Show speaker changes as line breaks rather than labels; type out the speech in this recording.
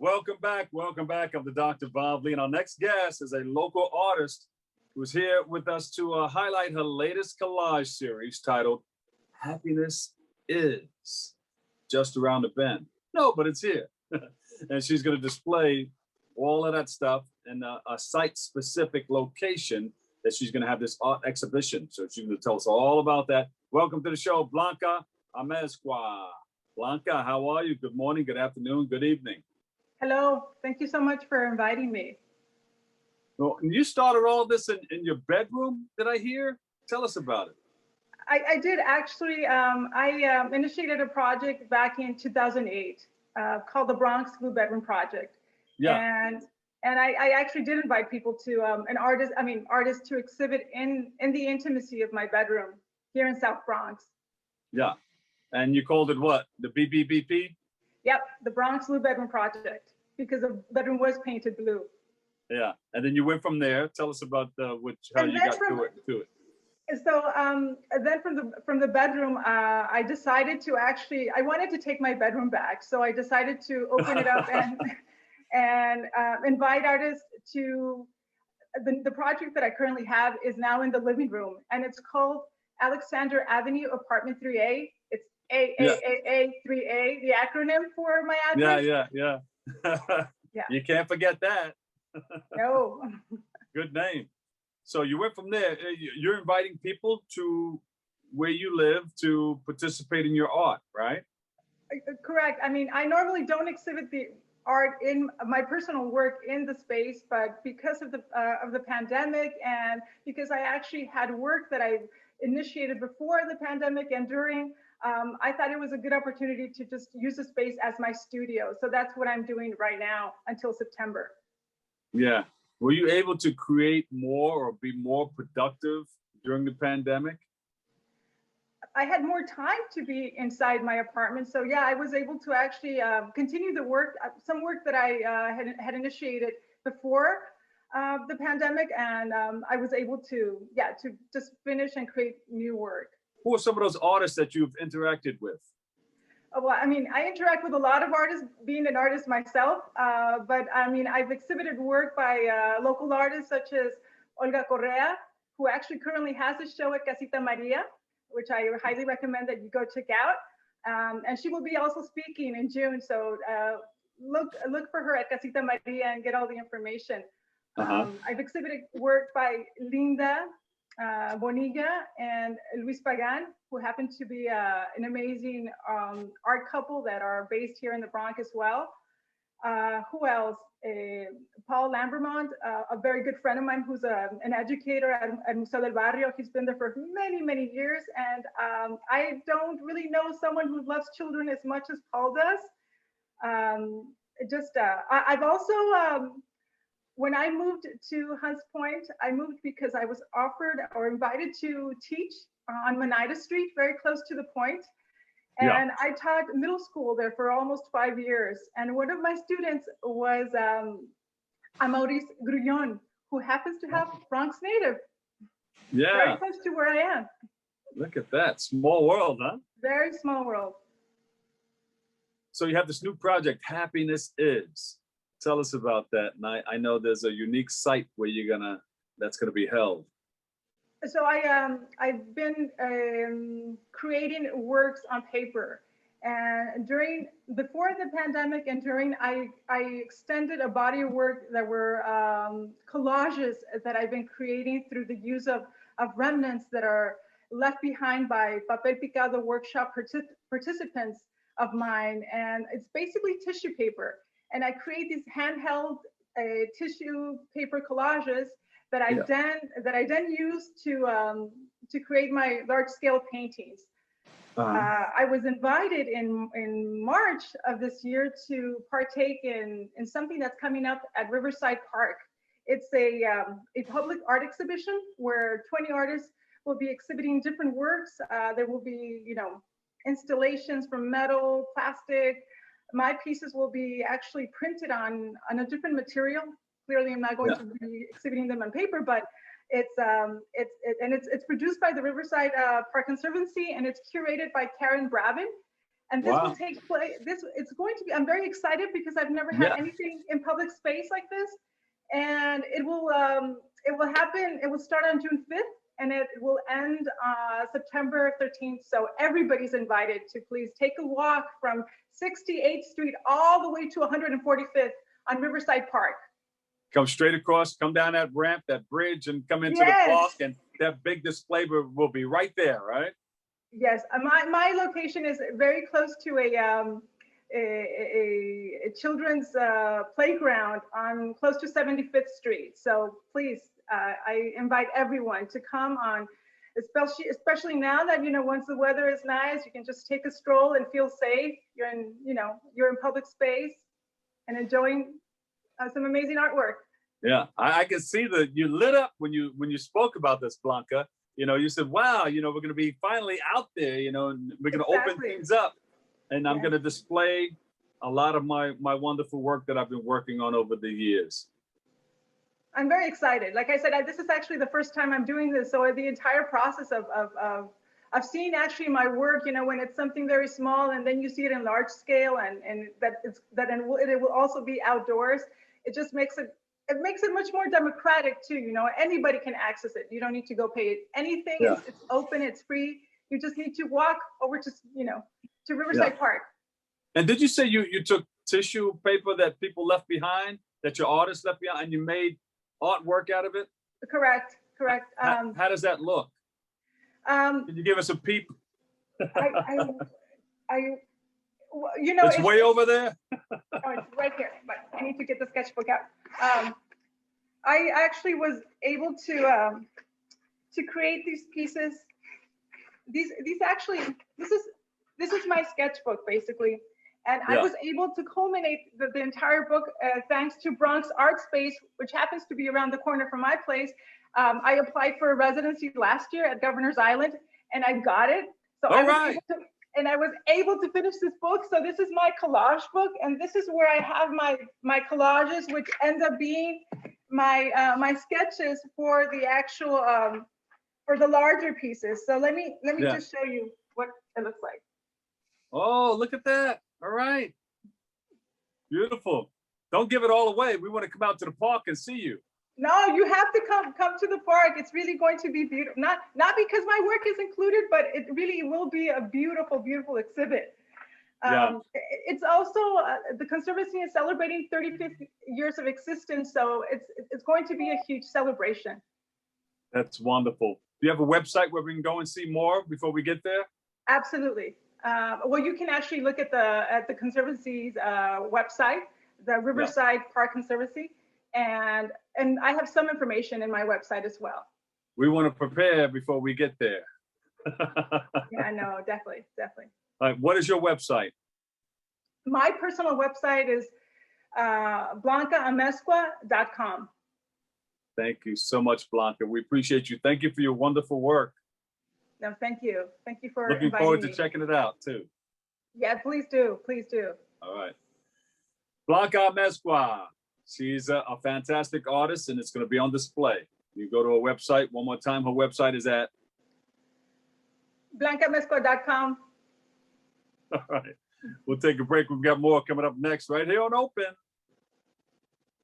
Welcome back. I'm the Dr. Bob Lee, and our next guest is a local artist who's here with us to highlight her latest collage series titled Happiness Is Just Around the Bend. No, but it's here. And she's going to display all of that stuff in a site-specific location that she's going to have this art exhibition. So she's going to tell us all about that. Welcome to the show, Blanka Amezcua. Blanka, how are you? Good morning, good afternoon, good evening.
Hello, thank you so much for inviting me.
Well, you started all this in your bedroom, did I hear? Tell us about it.
I did actually. I initiated a project back in 2008 called the Bronx Blue Bedroom Project.
Yeah.
And I actually did invite people to artists to exhibit in the intimacy of my bedroom here in South Bronx.
Yeah. And you called it what? The BBBP?
Yep, the Bronx Blue Bedroom Project, because the bedroom was painted blue.
Yeah, and then you went from there. Tell us about how you got to it.
So then from the bedroom, I decided to I wanted to take my bedroom back. So I decided to open it up and invite artists to the project that I currently have is now in the living room, and it's called Alexander Avenue Apartment 3A. It's AAAA 3A, the acronym for my address.
Yeah. Yeah. You can't forget that.
No.
Good name. So you went from there. You're inviting people to where you live to participate in your art, right?
Correct. I mean, I normally don't exhibit the art in my personal work in the space, but because of the pandemic, and because I actually had work that I initiated before the pandemic and during, I thought it was a good opportunity to just use the space as my studio. So that's what I'm doing right now until September.
Yeah. Were you able to create more or be more productive during the pandemic?
I had more time to be inside my apartment. So yeah, I was able to actually continue the work, some work that I had initiated before the pandemic. And I was able to just finish and create new work.
Who are some of those artists that you've interacted with?
Well, I mean, I interact with a lot of artists, being an artist myself, but I mean, I've exhibited work by local artists such as Olga Correa, who actually currently has a show at Casita Maria, which I highly recommend that you go check out. And she will be also speaking in June, so look for her at Casita Maria and get all the information. I've exhibited work by Linda Bonilla and Luis Pagan, who happen to be an amazing art couple that are based here in the Bronx as well. Who else? Paul Lambermont, a very good friend of mine who's an educator at Museo del Barrio. He's been there for many years. And I don't really know someone who loves children as much as Paul does. I've also, when I moved to Hunts Point, I moved because I was offered or invited to teach on Oneida Street, very close to the point. And I taught middle school there for almost 5 years. And one of my students was Amauris Grullon, who happens to have Bronx native.
Yeah.
Very close to where I am.
Look at that. Small world, huh?
Very small world.
So you have this new project, Happiness Is. Tell us about that. And I know there's a unique site where that's gonna be held.
So I've been creating works on paper, and before the pandemic and during, I extended a body of work that were collages that I've been creating through the use of remnants that are left behind by papel picado workshop participants of mine, and it's basically tissue paper. And I create these handheld tissue paper collages that I then use to create my large-scale paintings. I was invited in March of this year to partake in something that's coming up at Riverside Park. It's a public art exhibition where 20 artists will be exhibiting different works. There will be, installations from metal, plastic. My pieces will be actually printed on a different material. Clearly, I'm not going to be exhibiting them on paper, but it's produced by the Riverside Park Conservancy, and it's curated by Karen Bravin. And this will
Wow.
take place, it's going to be, I'm very excited because I've never had
Yeah.
anything in public space like this. And it will happen, it will start on June 5th and it will end September 13th. So everybody's invited to please take a walk from 68th Street all the way to 145th on Riverside Park.
Come straight across, come down that ramp, that bridge, and come into the
Yes.
park, and that big display will be right there, right?
Yes, my location is very close to a children's playground on close to 75th Street. So please, I invite everyone to come on, especially now that, you know, once the weather is nice, you can just take a stroll and feel safe. You're in, you know, you're in public space and enjoying some amazing artwork.
Yeah, I can see that you lit up when you spoke about this, Blanka. You know, you said, wow, you know, we're going to be finally out there, you know, and we're going to open things up. And I'm going to display a lot of my wonderful work that I've been working on over the years.
I'm very excited. Like I said, this is actually the first time I'm doing this. So the entire process of seeing actually my work, you know, when it's something very small and then you see it in large scale and it will also be outdoors, it just makes it much more democratic too. You know, anybody can access it. You don't need to go pay anything. Yeah. It's open, it's free. You just need to walk over to, you know, to Riverside Park.
And did you say you took tissue paper that people left behind, that your artists left behind, and you made artwork out of it?
Correct.
How does that look? Can you give us a peep?
You know,
it's way over there.
Oh, it's right here, but I need to get the sketchbook out. I actually was able to create these pieces. These actually, this is my sketchbook basically, and I was able to culminate the entire book thanks to Bronx Art Space, which happens to be around the corner from my place. I applied for a residency last year at Governor's Island, and I got it. So I was able to finish this book. So this is my collage book, and this is where I have my collages, which end up being my sketches for the actual for the larger pieces. So let me just show you what it looks like.
Oh, look at that! All right, beautiful. Don't give it all away. We want to come out to the park and see you.
No, you have to come to the park. It's really going to be beautiful. Not because my work is included, but it really will be a beautiful, beautiful exhibit. It's also the Conservancy is celebrating 35 years of existence, so it's going to be a huge celebration.
That's wonderful. Do you have a website where we can go and see more before we get there?
Absolutely. Well, you can actually look at the Conservancy's website, the Riverside Park Conservancy. And I have some information in my website as well.
We want to prepare before we get there.
Yeah, no, definitely.
All right, what is your website?
My personal website is BlankaAmezcua.com.
Thank you so much, Blanka. We appreciate you. Thank you for your wonderful work.
No, thank you. Thank you for
looking forward to checking it out too.
Yeah, please do.
All right. Blanka Amezcua. She's a fantastic artist, and it's going to be on display. You go to her website one more time. Her website is at
BlankaAmezcua.com.
All right. We'll take a break. We've got more coming up next right here on Open.